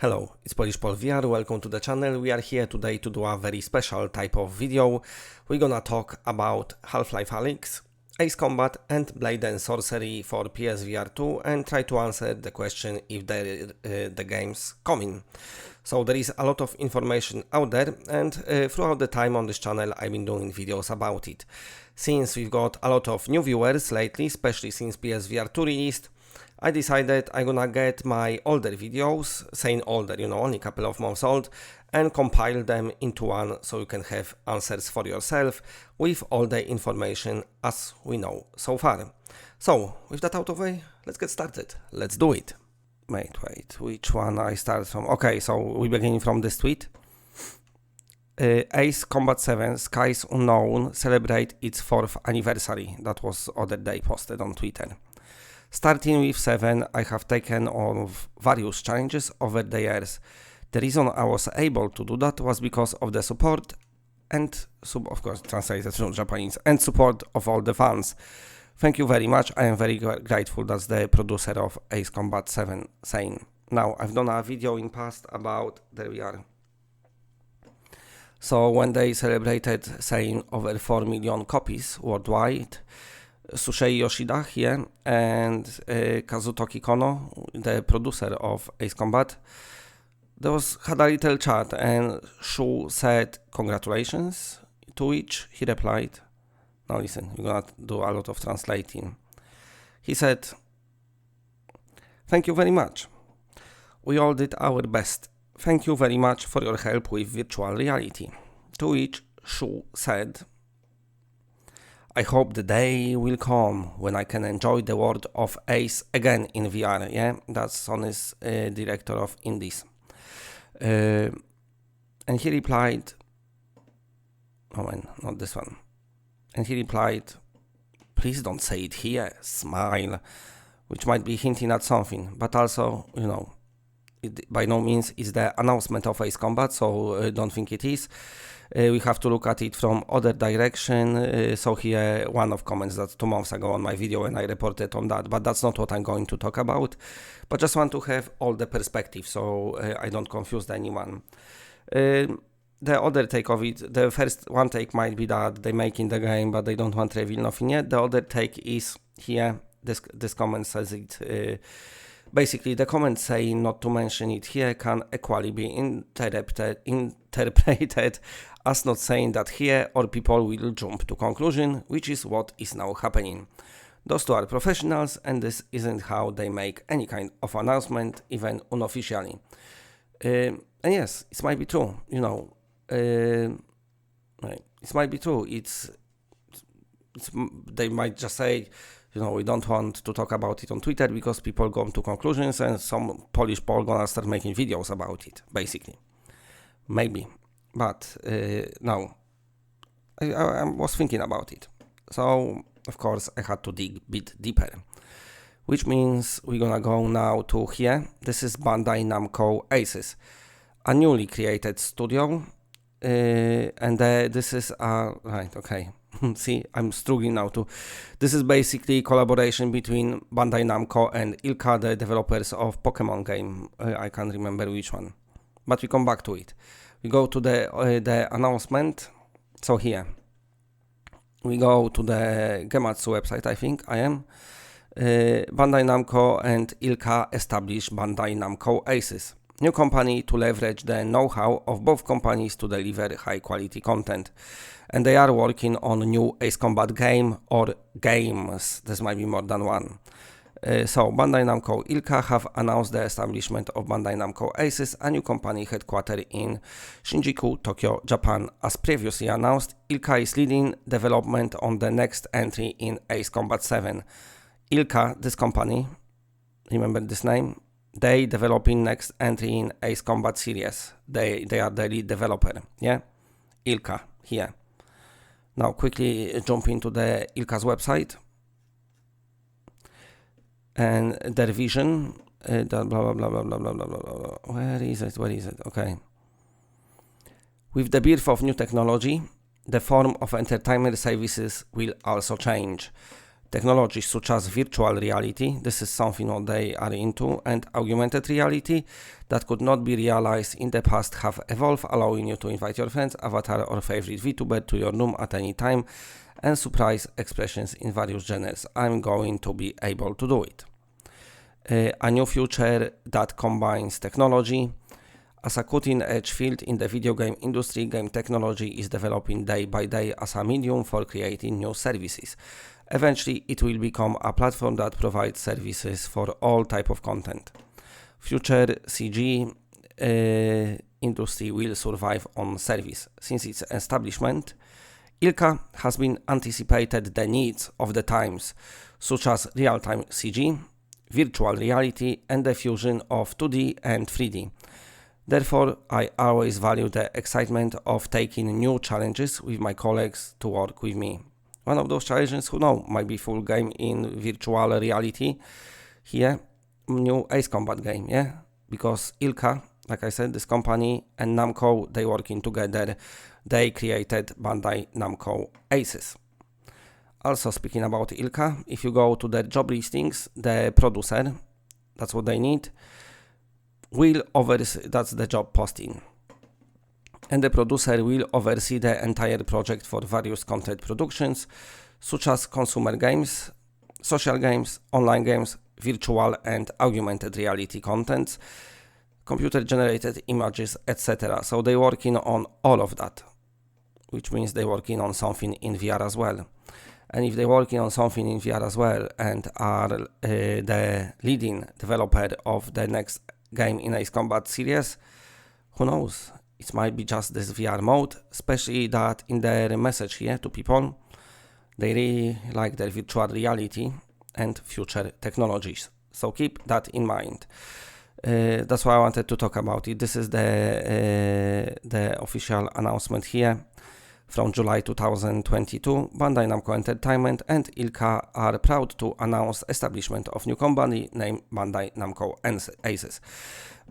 Hello, it's Polish Paul VR, welcome to the channel. We are here today to do a very special type of video. We're gonna talk about Half-Life Alyx, Ace Combat and Blade and Sorcery for PSVR2 and try to answer the question if the game's coming. So there is a lot of information out there and throughout the time on this channel I've been doing videos about it. Since we've got a lot of new viewers lately, especially since PSVR2 released, I decided I'm gonna get my older videos, saying older, only a couple of months old, and compile them into one so you can have answers for yourself with all the information as we know so far. So, with that out of the way, let's get started. Let's do it. Wait, which one I start from? Okay, so we begin from this tweet. Ace Combat 7 Skies Unknown celebrate its 4th anniversary. That was other day posted on Twitter. Starting with 7, I have taken on various challenges over the years. The reason I was able to do that was because of the support and, of course, translated from Japanese, and support of all the fans. Thank you very much. I am very grateful. That's the producer of Ace Combat 7 saying. Now, I've done a video in past about, there we are. So when they celebrated saying over 4 million copies worldwide, Sushei Yoshida here and Kazutoki Kono, the producer of Ace Combat, had a little chat and Shu said congratulations, to which he replied, now listen, you're gonna do a lot of translating. He said, thank you very much. We all did our best. Thank you very much for your help with virtual reality. To which Shu said, I hope the day will come when I can enjoy the world of Ace again in VR. Yeah, that's Sony's director of Indies. And he replied, oh man, not this one. And he replied, please don't say it here, smile, which might be hinting at something, but also, it by no means is the announcement of Ace Combat, so don't think it is. We have to look at it from other direction. So here, one of comments that's 2 months ago on my video and I reported on that, but that's not what I'm going to talk about. But just want to have all the perspective so I don't confuse anyone. The other take of it, the first one take might be that they make in the game, but they don't want to reveal nothing yet. The other take is here, this comment says it, basically, the comment saying not to mention it here can equally be interpreted as not saying that here or people will jump to conclusion, which is what is now happening. Those two are professionals and this isn't how they make any kind of announcement, even unofficially. And yes, it might be true, it might be true. They might just say, we don't want to talk about it on Twitter because people go to conclusions and some Polish Paul gonna start making videos about it, basically. Maybe. But no, I was thinking about it. So, of course, I had to dig a bit deeper. Which means we're gonna go now to here. This is Bandai Namco Aces, a newly created studio. And this is, right, okay. See, I'm struggling now too. This is basically collaboration between Bandai Namco and Ilka, the developers of Pokemon game. I can't remember which one, but we come back to it. We go to the announcement. So here, we go to the Gematsu website, I think I am. Bandai Namco and Ilka establish Bandai Namco Aces, new company to leverage the know-how of both companies to deliver high-quality content. And they are working on a new Ace Combat game or games. This might be more than one. So Bandai Namco Ilka have announced the establishment of Bandai Namco Aces, a new company headquartered in Shinjuku, Tokyo, Japan. As previously announced, Ilka is leading development on the next entry in Ace Combat 7. Ilka, this company, remember this name? They developing next entry in Ace Combat series. They are the lead developer, yeah? Ilka, here. Now quickly jump into the Ilka's website. And their vision, blah, blah, blah, blah, blah, blah, blah, blah. Where is it? Okay. With the birth of new technology, the form of entertainment services will also change. Technologies such as virtual reality, this is something what they are into, and augmented reality that could not be realized in the past have evolved, allowing you to invite your friends, avatar or favorite VTuber to your room at any time and surprise expressions in various genres. I'm going to be able to do it. A new future that combines technology. As a cutting-edge field in the video game industry, game technology is developing day by day as a medium for creating new services. Eventually, it will become a platform that provides services for all type of content. Future CG industry will survive on service. Since its establishment, ILCA has been anticipated the needs of the times, such as real-time CG, virtual reality, and the fusion of 2D and 3D. Therefore, I always value the excitement of taking new challenges with my colleagues to work with me. One of those challenges, who knows, might be full game in virtual reality. Here, new Ace Combat game, yeah? Because ILCA, like I said, this company and Namco, they working together. They created Bandai Namco Aces. Also, speaking about ILCA, if you go to their job listings, the producer, that's what they need, will oversee, that's the job posting. And the producer will oversee the entire project for various content productions, such as consumer games, social games, online games, virtual and augmented reality contents, computer-generated images, etc. So they're working on all of that, which means they're working on something in VR as well. And if they're working on something in VR as well and are the leading developer of the next game in Ace Combat series, who knows? It might be just this VR mode, especially that in their message here to people, they really like their virtual reality and future technologies. So keep that in mind. That's why I wanted to talk about it. This is the official announcement here from July 2022. Bandai Namco Entertainment and ILCA are proud to announce establishment of new company named Bandai Namco Aces.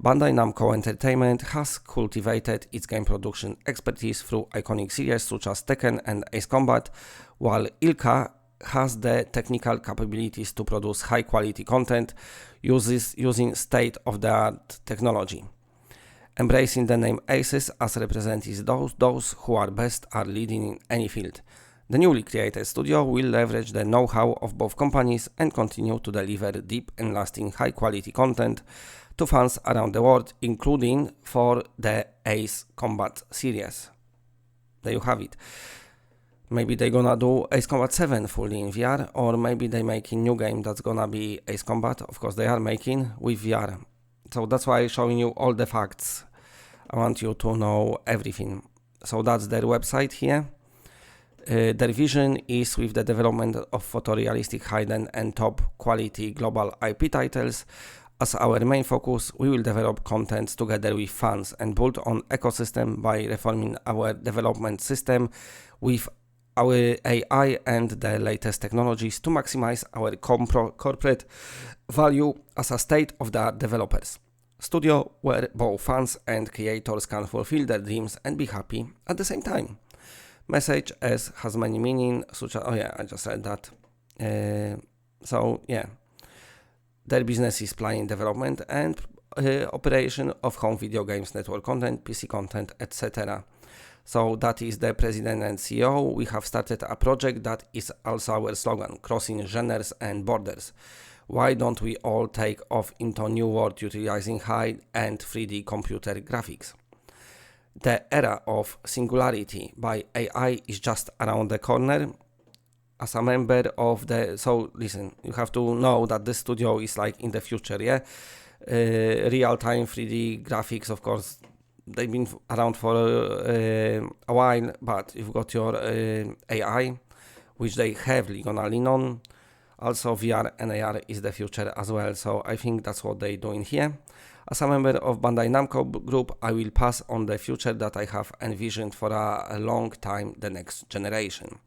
Bandai Namco Entertainment has cultivated its game production expertise through iconic series such as Tekken and Ace Combat, while ILCA has the technical capabilities to produce high-quality content using state-of-the-art technology. Embracing the name Aces as representatives those who are best are leading in any field. The newly created studio will leverage the know-how of both companies and continue to deliver deep and lasting high-quality content to fans around the world, including for the Ace Combat series. There you have it. Maybe they're gonna do Ace Combat 7 fully in VR, or maybe they're making new game that's gonna be Ace Combat. Of course, they are making with VR. So that's why I'm showing you all the facts. I want you to know everything. So that's their website here. Their vision is with the development of photorealistic hidden and top quality global IP titles. As our main focus, we will develop contents together with fans and build on ecosystem by reforming our development system with our AI and the latest technologies to maximize our corporate value as a state-of-the-art developers. Studio where both fans and creators can fulfill their dreams and be happy at the same time. Message as has many meaning, such as, oh yeah, I just said that. So yeah, their business is planning development and operation of home video games, network content, PC content, etc. So that is the president and CEO. We have started a project that is also our slogan, crossing genres and borders. Why don't we all take off into a new world utilizing high-end 3D computer graphics? The era of singularity by AI is just around the corner. As a member of the... So listen, you have to know that this studio is like in the future, yeah? Real-time 3D graphics, of course, they've been around for a while, but you've got your AI, which they heavily gonna lean on. Also, VR and AR is the future as well, so I think that's what they're doing here. As a member of Bandai Namco Group, I will pass on the future that I have envisioned for a long time, the next generation.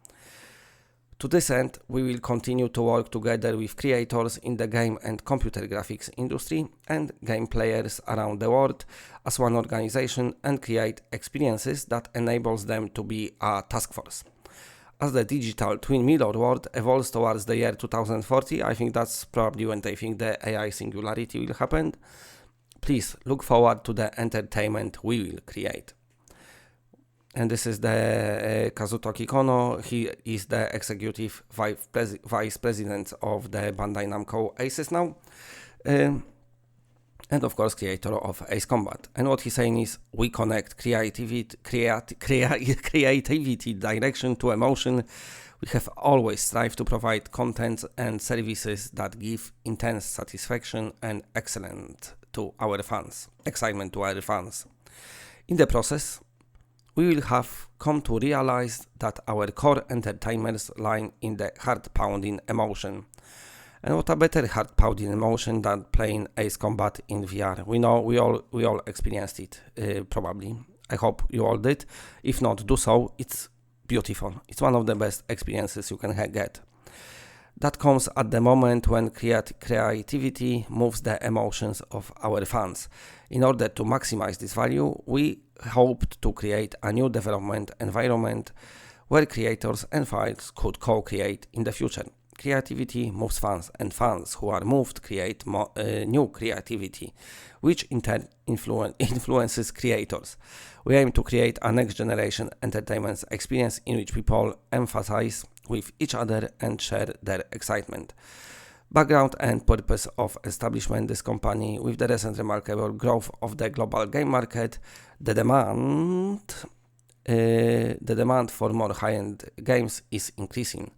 To this end, we will continue to work together with creators in the game and computer graphics industry and game players around the world as one organization and create experiences that enables them to be a task force. as the digital twin mirror world evolves towards the year 2040, I think that's probably when they think the AI singularity will happen. Please look forward to the entertainment we will create. And this is the Kazutoki Kono. He is the executive vice president of the Bandai Namco Aces now. And of course creator of Ace Combat. And what he's saying is, we connect creativity direction to emotion. We have always strived to provide content and services that give intense satisfaction and excitement to our fans. In the process, we will have come to realize that our core entertainers lie in the heart-pounding emotion. And what a better heart-pounding emotion than playing Ace Combat in VR. We know we all experienced it, probably. I hope you all did. If not, do so. It's beautiful. It's one of the best experiences you can get. That comes at the moment when creativity moves the emotions of our fans. In order to maximize this value, we hoped to create a new development environment where creators and fans could co-create in the future. Creativity moves fans, and fans who are moved create new creativity, which in turn influences creators. We aim to create a next generation entertainment experience in which people emphasize with each other and share their excitement. Background and purpose of establishment this company. With the recent remarkable growth of the global game market, the demand for more high-end games is increasing.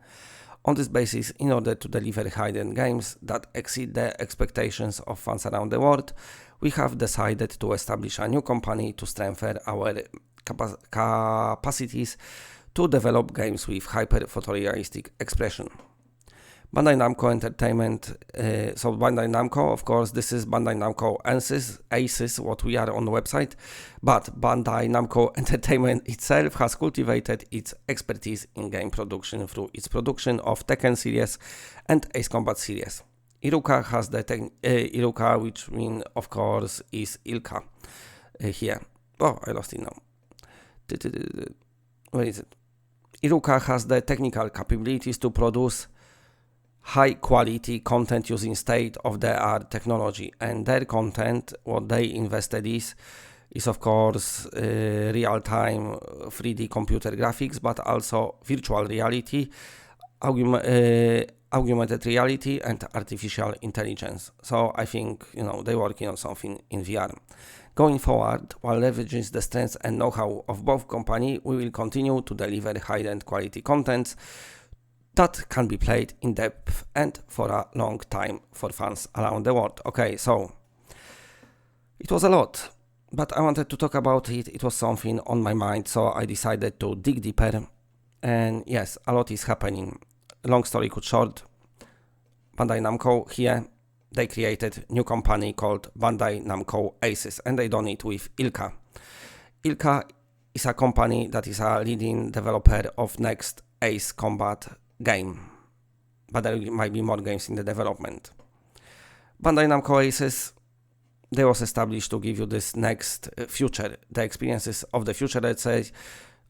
On this basis, in order to deliver high-end games that exceed the expectations of fans around the world, we have decided to establish a new company to strengthen our capacities to develop games with hyper-photorealistic expression. Bandai Namco Entertainment, so Bandai Namco, of course, this is Bandai Namco Aces, what we are on the website, but Bandai Namco Entertainment itself has cultivated its expertise in game production through its production of Tekken series and Ace Combat series. Iruka has the Iruka, which means, of course, is Ilka here. Oh, I lost it now. Where is it? Iruka has the technical capabilities to produce high-quality content using state-of-the-art technology, and their content, what they invested is of course real-time 3D computer graphics, but also virtual reality, augmented reality, and artificial intelligence. So I think they're working on something in VR. Going forward, while leveraging the strengths and know-how of both companies, we will continue to deliver high-end quality content that can be played in depth and for a long time for fans around the world. Okay, so it was a lot, but I wanted to talk about it. It was something on my mind, so I decided to dig deeper. And yes, a lot is happening. Long story cut short, Bandai Namco here, they created new company called Bandai Namco Aces, and they done it with Ilka. Ilka is a company that is a leading developer of next Ace Combat game, but there might be more games in the development. Bandai Namco Aces, they was established to give you this next future, the experiences of the future, let's say,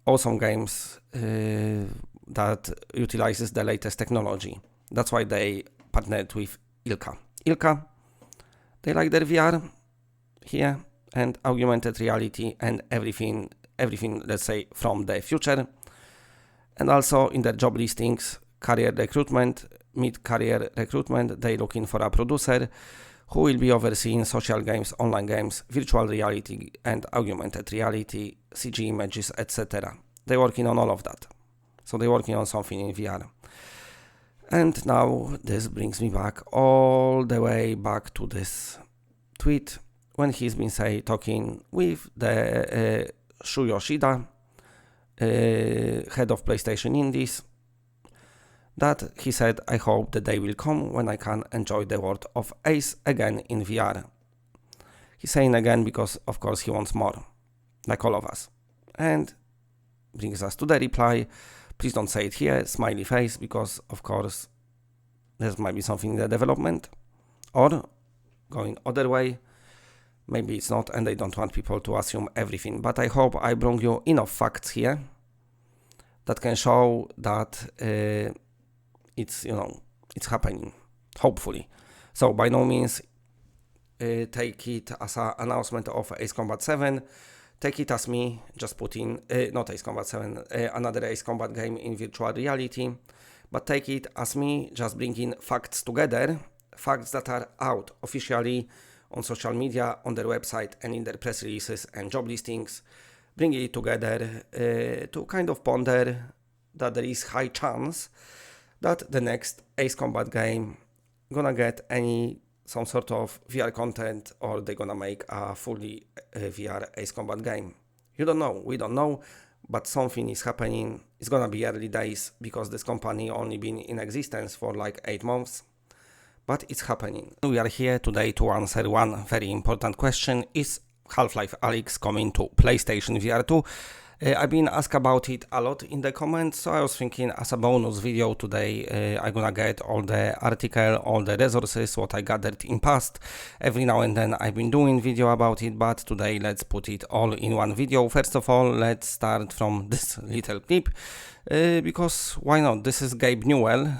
awesome games that utilizes the latest technology. That's why they partnered with Ilka. Ilka, they like their VR here and augmented reality and everything, let's say, from the future. And also in their job listings, career recruitment, mid-career recruitment, they're looking for a producer who will be overseeing social games, online games, virtual reality and augmented reality, CG images, etc. They're working on all of that. So they're working on something in VR. And now this brings me back all the way back to this tweet when he's been talking with the Shu Yoshida, head of PlayStation Indies, that he said, I hope the day will come when I can enjoy the world of Ace again in VR. He's saying again because of course he wants more, like all of us. And brings us to the reply, please don't say it here, smiley face, because of course there might be something in the development, or going other way, maybe it's not and they don't want people to assume everything, but I hope I bring you enough facts here that can show that it's it's happening, hopefully. So by no means take it as an announcement of Ace Combat 7. Take it as me just putting not Ace Combat 7, another Ace Combat game in virtual reality, but take it as me just bringing facts together, facts that are out officially on social media, on their website, and in their press releases and job listings, bringing it together to kind of ponder that there is high chance that the next Ace Combat game gonna get some sort of VR content, or they're gonna make a fully VR Ace Combat game. You don't know, we don't know, but something is happening. It's gonna be early days because this company only been in existence for like 8 months, but it's happening. We are here today to answer one very important question: is Half-Life Alyx coming to PlayStation VR2? I've been asked about it a lot in the comments, so I was thinking as a bonus video today I'm gonna get all the article, all the resources, what I gathered in past. Every now and then I've been doing video about it, but today let's put it all in one video. First of all, let's start from this little clip, because why not? This is Gabe Newell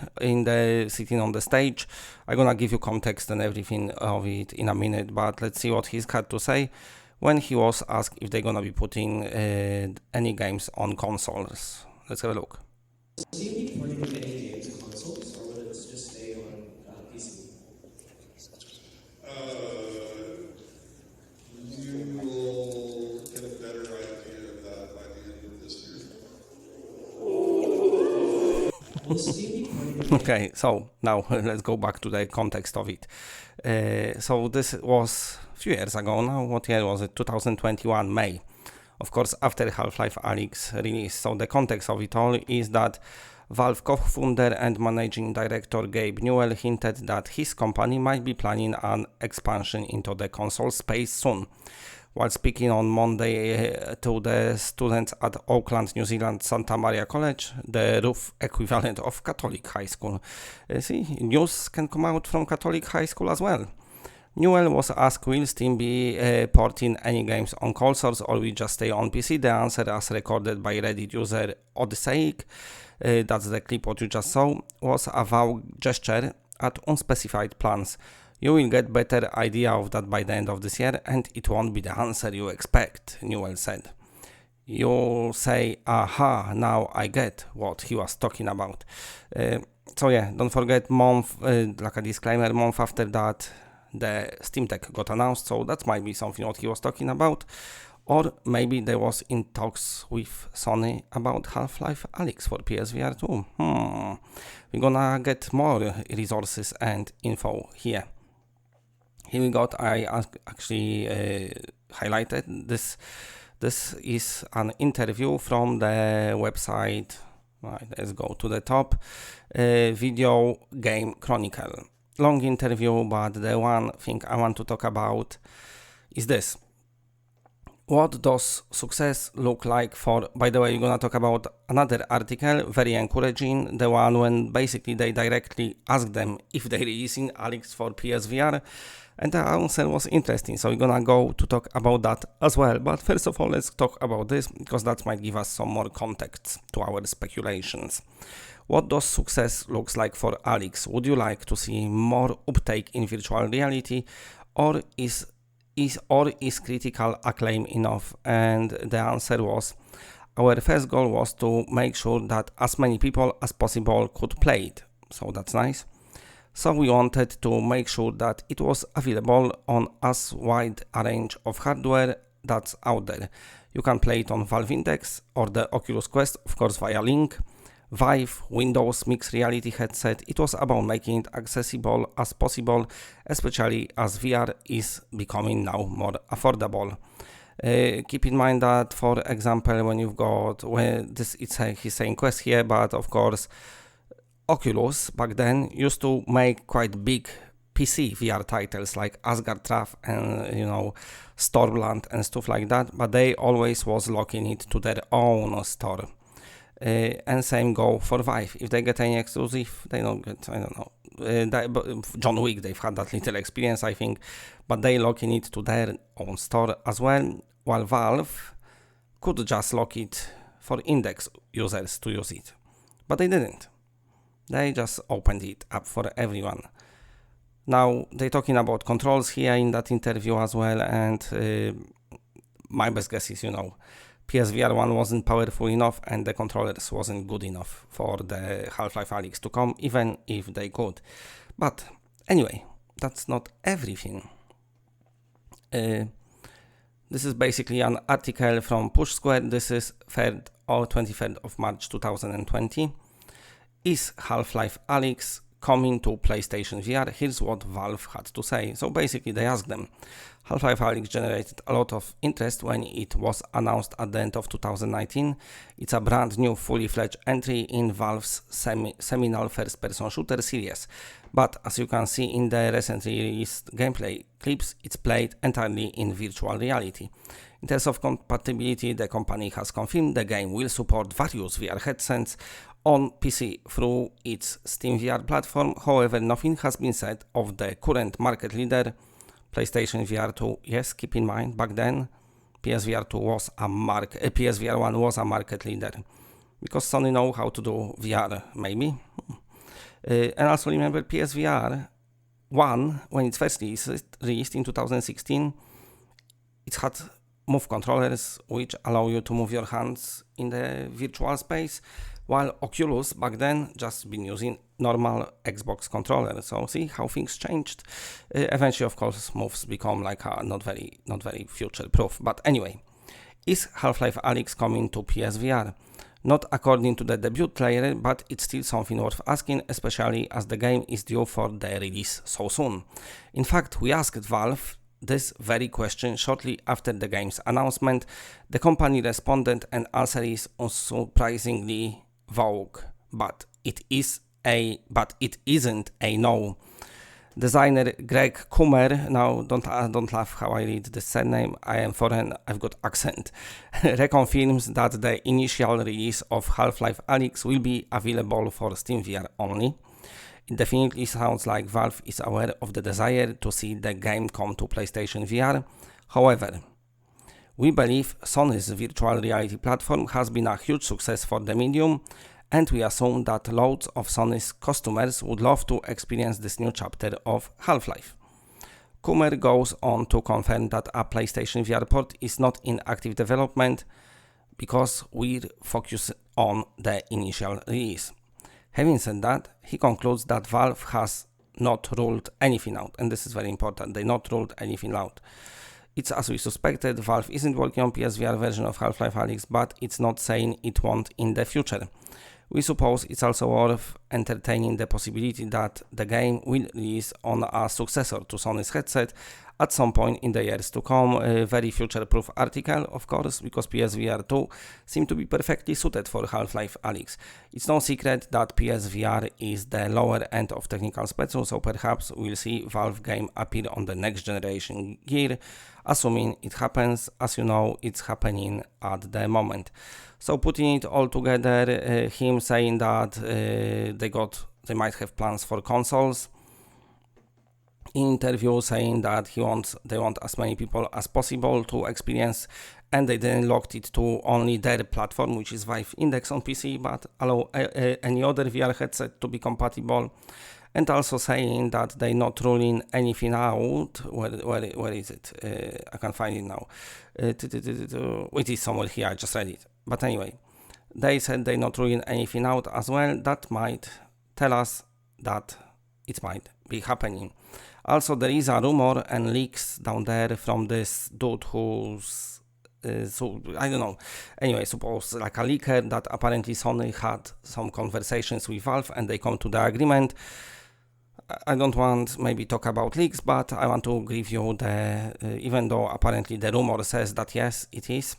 sitting on the stage. I'm gonna give you context and everything of it in a minute, but let's see what he's had to say when he was asked if they're gonna be putting any games on consoles. Let's have a look. Will you be porting any games to consoles, or will it just stay on PC? You will get a better idea of that by the end of this year. Will Steam be porting Okay, so now let's go back to the context of it. So this was a few years ago now. What year was it? 2021, May. Of course, after Half-Life Alyx release. So the context of it all is that Valve co-founder and managing director Gabe Newell hinted that his company might be planning an expansion into the console space soon. While speaking on Monday to the students at Auckland, New Zealand Santa Maria College, the rough equivalent of Catholic high school. See, news can come out from Catholic high school as well. Newell was asked, will Steam be porting any games on consoles, or will just stay on PC? The answer, as recorded by Reddit user Odysseic, that's the clip what you just saw, was a vague gesture at unspecified plans. You will get better idea of that by the end of this year, and it won't be the answer you expect, Newell said. You say, aha, now I get what he was talking about. So yeah, don't forget, like a disclaimer, month after that, the Steam Deck got announced, so that might be something what he was talking about. Or maybe there was in talks with Sony about Half-Life Alyx for PSVR2. We're gonna get more resources and info here. Here we got, I actually highlighted this. This is an interview from the website. Right, let's go to the top. Video Game Chronicle. Long interview, but the one thing I want to talk about is this. What does success look like for, by the way, you're gonna talk about another article, very encouraging, the one when basically they directly asked them if they're releasing Alyx for PSVR, and the answer was interesting, so we're gonna go to talk about that as well. But first of all, let's talk about this, because that might give us some more context to our speculations. What does success looks like for Alyx? Would you like to see more uptake in virtual reality, or is critical acclaim enough? And the answer was, our first goal was to make sure that as many people as possible could play it. So that's nice. So we wanted to make sure that it was available on as wide a range of hardware that's out there. You can play it on Valve Index or the Oculus Quest, of course via Link, Vive, Windows Mixed Reality headset. It was about making it accessible as possible, especially as VR is becoming now more affordable. Keep in mind that, for example, when you've got, he's saying Quest here, but of course Oculus back then used to make quite big PC VR titles like Asgard Traff and Stormland and stuff like that, but they always was locking it to their own store. And same go for Vive. If they get any exclusive, they don't get, I don't know, John Wick, they've had that little experience, I think, but they locking it to their own store as well, while Valve could just lock it for index users to use it. But they didn't. They just opened it up for everyone. Now, they're talking about controls here in that interview as well, and my best guess is, PSVR1 wasn't powerful enough and the controllers wasn't good enough for the Half-Life Alyx to come, even if they could. But anyway, that's not everything. This is basically an article from Push Square. This is 3rd or 23rd of March 2020. Is Half-Life Alyx coming to PlayStation VR? Here's what Valve had to say. So basically they asked them. Half-Life Alyx generated a lot of interest when it was announced at the end of 2019. It's a brand new fully fledged entry in Valve's seminal first-person shooter series. But as you can see in the recently released gameplay clips, it's played entirely in virtual reality. In terms of compatibility, the company has confirmed the game will support various VR headsets on PC through its Steam VR platform. However, nothing has been said of the current market leader, PlayStation VR2. Yes, keep in mind, back then, PSVR2 was PSVR1 was a market leader, because Sony know how to do VR, maybe. And also remember, PSVR1, when it first released in 2016, it had move controllers which allow you to move your hands in the virtual space, while Oculus back then just been using normal Xbox controller. So see how things changed. Eventually, of course, moves become like not very future proof. But anyway, is Half-Life Alyx coming to PSVR? Not according to the debut trailer, but it's still something worth asking, especially as the game is due for the release so soon. In fact, we asked Valve this very question shortly after the game's announcement. The company responded, and answer is unsurprisingly vague, but it isn't a no. Designer Greg Kummer, now don't laugh how I read the surname, I am foreign, I've got accent, reconfirms that the initial release of Half-Life Alyx will be available for Steam VR only. It definitely sounds like Valve is aware of the desire to see the game come to PlayStation VR. However, we believe Sony's virtual reality platform has been a huge success for the medium, and we assume that loads of Sony's customers would love to experience this new chapter of Half-Life. Kummer goes on to confirm that a PlayStation VR port is not in active development because we're focused on the initial release. Having said that, he concludes that Valve has not ruled anything out, and this is very important, they not ruled anything out. It's as we suspected, Valve isn't working on PSVR version of Half-Life Alyx, but it's not saying it won't in the future. We suppose it's also worth entertaining the possibility that the game will release on a successor to Sony's headset at some point in the years to come. A very future-proof article, of course, because PSVR2 seemed to be perfectly suited for Half-Life Alyx. It's no secret that PSVR is the lower end of technical spectrum, so perhaps we'll see Valve game appear on the next generation gear, assuming it happens. As you know, it's happening at the moment. So putting it all together, him saying that they might have plans for consoles. In interview saying that they want as many people as possible to experience, and they then locked it to only their platform, which is Vive Index on PC, but allow any other VR headset to be compatible. And also saying that they're not ruling anything out. Where is it? I can't find it now. It is somewhere here, I just read it. But anyway, they said they're not ruling anything out as well. That might tell us that it might be happening. Also, there is a rumor and leaks down there from this dude who's so I don't know. Anyway, suppose like a leaker that apparently Sony had some conversations with Valve and they come to the agreement. I don't want maybe talk about leaks, but I want to give you the even though apparently the rumor says that yes, it is,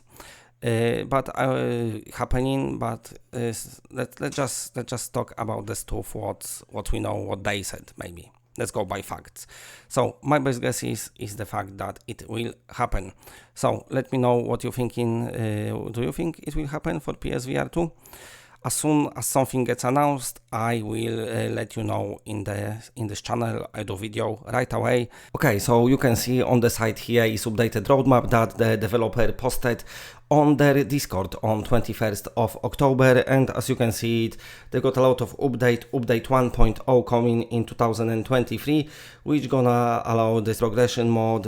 but happening. But let's just talk about the stuff what we know, what they said maybe. Let's go by facts. So my best guess is the fact that it will happen. So let me know what you're thinking. Do you think it will happen for PSVR 2? As soon as something gets announced, I will let you know in this channel. I do video right away. Okay, so you can see on the side here is updated roadmap that the developer posted on their Discord on 21st of October, and as you can see it, they got a lot of update 1.0 coming in 2023, which gonna allow this progression mode,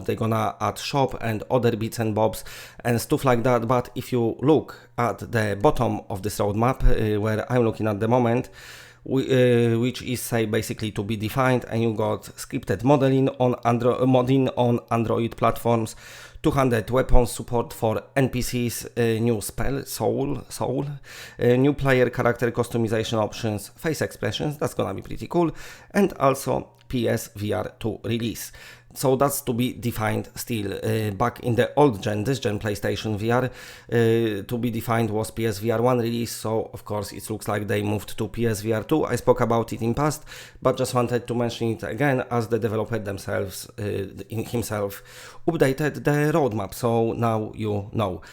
they're gonna add shop and other bits and bobs and stuff like that. But if you look at the bottom of this roadmap, where I'm looking at the moment, which is say basically to be defined, and you got scripted modeling on Android platforms, 200 weapons support for NPCs, new spell soul, new player character customization options, face expressions, that's gonna be pretty cool, and also PSVR2 release. So that's to be defined still. Back in the old gen, this gen PlayStation VR, to be defined was PSVR1 release, so of course it looks like they moved to PSVR2. I spoke about it in past, but just wanted to mention it again as the developer themselves, himself, updated the roadmap, so now you know.